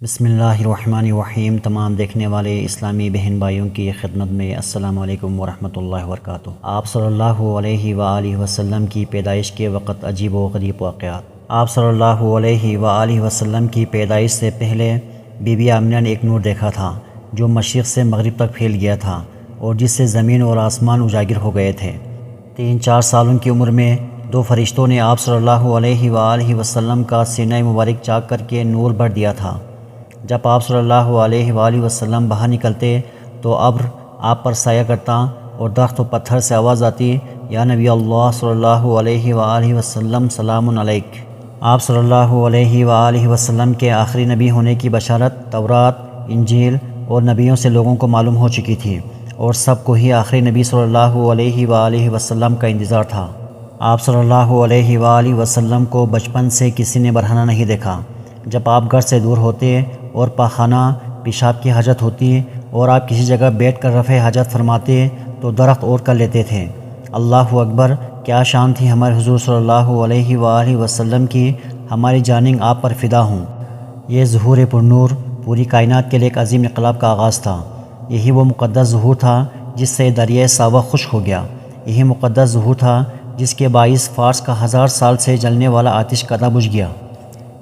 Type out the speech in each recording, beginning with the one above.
بسم اللہ الرحمن الرحیم۔ تمام دیکھنے والے اسلامی بہن بھائیوں کی خدمت میں السلام علیکم ورحمۃ اللہ وبرکاتہ۔ آپ صلی اللہ علیہ وآلہ وسلم کی پیدائش کے وقت عجیب و غریب واقعات۔ آپ صلی اللہ علیہ وآلہ وسلم کی پیدائش سے پہلے بی بی آمنہ نے ایک نور دیکھا تھا جو مشرق سے مغرب تک پھیل گیا تھا اور جس سے زمین اور آسمان اجاگر ہو گئے تھے۔ 3-4 سالوں کی عمر میں 2 فرشتوں نے آپ صلی اللہ علیہ وآلہ وسلم کا سینہ مبارک چاک کر کے نور بھر دیا تھا۔ جب آپ صلی اللہ علیہ وآلہ وسلم باہر نکلتے تو ابر آپ پر سایہ کرتا اور درخت و پتھر سے آواز آتی، یا نبی اللہ صلی اللہ علیہ وآلہ وسلم سلام علیک۔ آپ صلی اللہ علیہ وآلہ وسلم کے آخری نبی ہونے کی بشارت تورات، انجیل اور نبیوں سے لوگوں کو معلوم ہو چکی تھی اور سب کو ہی آخری نبی صلی اللہ علیہ وآلہ وسلم کا انتظار تھا۔ آپ صلی اللہ علیہ وآلہ وسلم کو بچپن سے کسی نے برہنہ نہیں دیکھا۔ جب آپ گھر سے دور ہوتے اور پاخانہ پیشاب کی حاجت ہوتی اور آپ کسی جگہ بیٹھ کر رفع حاجت فرماتے تو درخت اوڑھ کر لیتے تھے۔ اللہ اکبر، کیا شان تھی ہمارے حضور صلی اللہ علیہ وآلہ وسلم کی، ہماری جانیں آپ پر فدا ہوں۔ یہ ظہور پر نور پوری کائنات کے لیے ایک عظیم انقلاب کا آغاز تھا۔ یہی وہ مقدس ظہور تھا جس سے دریائے ساوا خشک ہو گیا۔ یہی مقدس ظہور تھا جس کے باعث فارس کا 1000 سال سے جلنے والا آتش کدہ بجھ گیا۔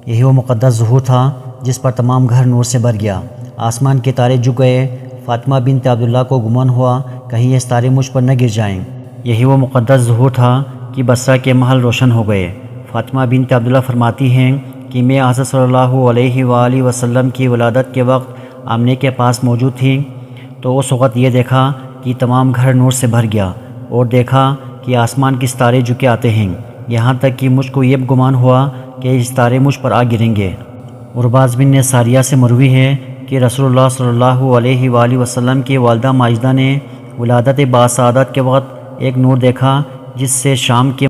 یہی وہ مقدس ظہور تھا جس پر تمام گھر نور سے بھر گیا۔ آسمان کے تارے جھک گئے۔ فاطمہ بنت عبداللہ کو گمان ہوا کہیں یہ ستارے مجھ پر نہ گر جائیں۔ یہی وہ مقدس ظہور تھا کہ بصرہ کے محل روشن ہو گئے۔ فاطمہ بنت عبداللہ فرماتی ہیں کہ میں حضرت صلی اللہ علیہ وآلہ وسلم کی ولادت کے وقت آمنہ کے پاس موجود تھی تو اس وقت یہ دیکھا کہ تمام گھر نور سے بھر گیا اور دیکھا کہ آسمان کے ستارے جھکے آتے ہیں، یہاں تک کہ مجھ کو یہ گمان ہوا کہ یہ ستارے مجھ پر آ گریں گے۔ عرباض بن ساریہ سے مروی ہے کہ رسول اللہ صلی اللہ علیہ وآلہ وسلم کی والدہ ماجدہ نے ولادت باسعادت کے وقت ایک نور دیکھا جس سے شام کے